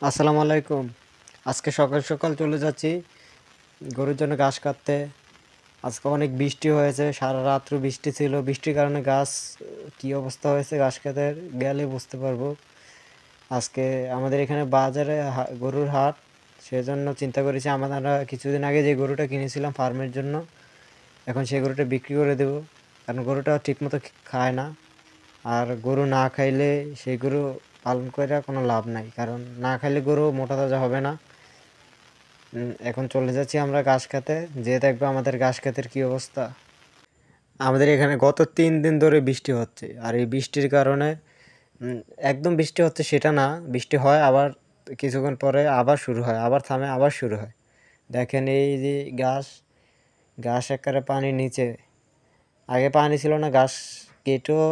আসসালামু আলাইকুম। আজকে সকাল সকাল চলে যাচ্ছি গরুর জন্য ঘাস কাটতে। আজকে অনেক বৃষ্টি হয়েছে, সারা রাত্র বৃষ্টি ছিল। বৃষ্টির কারণে গাছ কি অবস্থা হয়েছে ঘাস খেতে গেলে বুঝতে পারবো। আজকে আমাদের এখানে বাজারে গরুর হাট, সেজন্য চিন্তা করেছি আমরা কিছুদিন আগে যে গরুটা কিনেছিলাম ফার্মের জন্য, এখন সেই গরুটা বিক্রি করে দেবো। কারণ গরুটা ঠিকমতো খায় না, আর গরু না খাইলে সেই গরু পালন করে কোনো লাভ নাই, কারণ না খাইলে গরু মোটা তাজা হবে না। এখন চলে যাচ্ছি আমরা ঘাস খেতে, যেয়ে দেখবো আমাদের ঘাস খেতের কী অবস্থা। আমাদের এখানে গত 3 দিন ধরে বৃষ্টি হচ্ছে, আর এই বৃষ্টির কারণে একদম বৃষ্টি হচ্ছে সেটা না, বৃষ্টি হয় আবার কিছুক্ষণ পরে আবার শুরু হয়, আবার থামে আবার শুরু হয়। দেখেন এই যে ঘাস, ঘাস একেবারে পানির নিচে। আগে পানি ছিল না, ঘাস কেটেও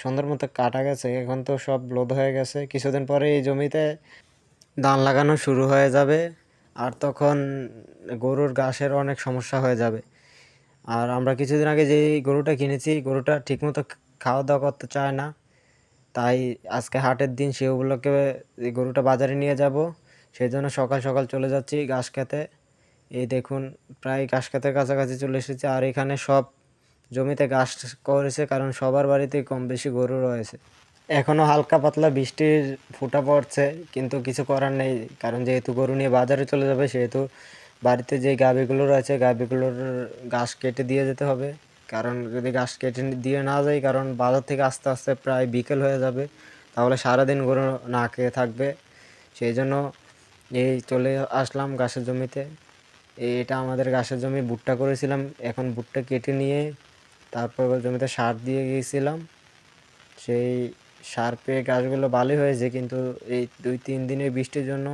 সুন্দর মতো কাটা গেছে, এখন তো সব লোদ হয়ে গেছে। কিছুদিন পরে এই জমিতে ধান লাগানো শুরু হয়ে যাবে, আর তখন গরুর ঘাসের অনেক সমস্যা হয়ে যাবে। আর আমরা কিছুদিন আগে যেই গরুটা কিনেছি, গরুটা ঠিকমতো খাওয়া দাওয়া করতে চায় না। তাই আজকে হাটের দিন সেগুলোকে, এই গরুটা বাজারে নিয়ে যাব, সেই জন্য সকাল সকাল চলে যাচ্ছি ঘাস খেতে। এই দেখুন, প্রায় ঘাস খেতের কাছাকাছি চলে এসেছে। আর এখানে সব জমিতে ঘাস করেছে, কারণ সবার বাড়িতেই কম বেশি গরু রয়েছে। এখনও হালকা পাতলা বৃষ্টির ফোঁটা পড়ছে, কিন্তু কিছু করার নেই, কারণ যেহেতু গরু নিয়ে বাজারে চলে যাবে, সেহেতু বাড়িতে যে গাভীগুলো রয়েছে গাভীগুলোর ঘাস কেটে দিয়ে যেতে হবে। কারণ যদি ঘাস কেটে দিয়ে না যাই, কারণ বাজার থেকে আস্তে আস্তে প্রায় বিকেল হয়ে যাবে, তাহলে সারাদিন গরু না খেয়ে থাকবে। সেই জন্য এই চলে আসলাম ঘাসের জমিতে। এটা আমাদের ঘাসের জমি, ভুট্টা করেছিলাম, এখন ভুট্টা কেটে নিয়ে তারপর জমিতে সার দিয়ে গিয়েছিলাম। সেই সার পেয়ে গাছগুলো ভালোই হয়েছে, কিন্তু এই 2-3 দিনের বৃষ্টির জন্য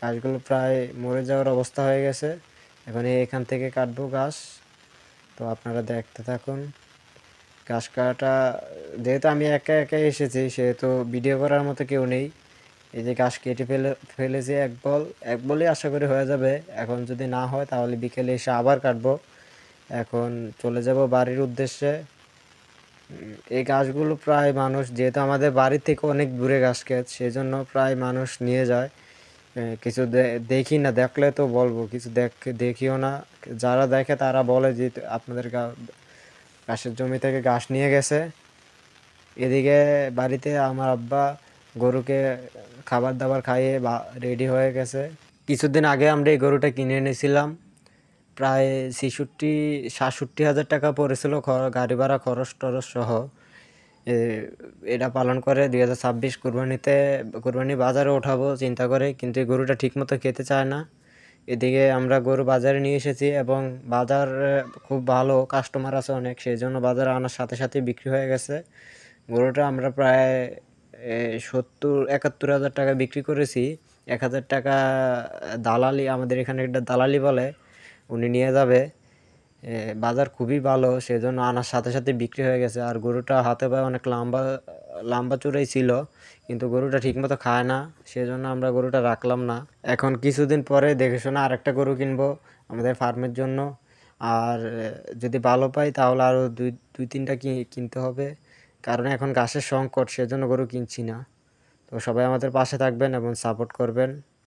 গাছগুলো প্রায় মরে যাওয়ার অবস্থা হয়ে গেছে। এখন এখান থেকে কাটবো ঘাস, তো আপনারা দেখতে থাকুন। ঘাস কাটা, যেহেতু আমি একা একা এসেছি, সেহেতু ভিডিও করার মতো কেউ নেই। এই যে ঘাস কেটে ফেলেছি এক বলেই আশা করি হয়ে যাবে। এখন যদি না হয় তাহলে বিকেলে এসে আবার কাটবো। এখন চলে যাব বাড়ির উদ্দেশ্যে। এই গাছগুলো প্রায় মানুষ, যেহেতু আমাদের বাড়ি থেকে অনেক দূরে ঘাস ক্ষেত, সেই জন্য প্রায় মানুষ নিয়ে যায়। কিছু দেখি না, দেখলে তো বলবো, কিছু দেখিও না। যারা দেখে তারা বলে যে আপনাদের ঘাসের জমি থেকে ঘাস নিয়ে গেছে। এদিকে বাড়িতে আমার আব্বা গরুকে খাবার দাবার খাইয়ে বা রেডি হয়ে গেছে। কিছুদিন আগে আমরা এই গরুটা কিনে এনেছিলাম, প্রায় 66-67 হাজার টাকা পড়েছিল, গাড়ি ভাড়া খরচ টরচ সহ। এটা পালন করে 2026 কোরবানি বাজারে ওঠাবো চিন্তা করে, কিন্তু এই গরুটা ঠিকমতো খেতে চায় না। এদিকে আমরা গরু বাজারে নিয়ে এসেছি, এবং বাজার খুব ভালো, কাস্টমার আছে অনেক, সেই জন্য বাজারে আনার সাথে সাথে বিক্রি হয়ে গেছে। গরুটা আমরা প্রায় 70-71 হাজার টাকা বিক্রি করেছি। 1 হাজার টাকা দালালি, আমাদের এখানে একটা দালালি বলে, উনি নিয়ে যাবে। বাজার খুবই ভালো, সেজন্য আনার সাথে সাথে বিক্রি হয়ে গেছে। আর গরুটা হাতে পায়ে অনেক লম্বা লম্বা চূড়াই ছিল, কিন্তু গরুটা ঠিকমতো খায় না, সেজন্য আমরা গরুটা রাখলাম না। এখন কিছুদিন পরে দেখে শুনে আরেকটা গরু কিনবো আমাদের ফার্মের জন্য। আর যদি ভালো পাই তাহলে আরও দুই তিনটা কিনতে হবে, কারণ এখন ঘাসের সংকট, সেজন্য গরু কিনছি না। তো সবাই আমাদের পাশে থাকবেন এবং সাপোর্ট করবেন।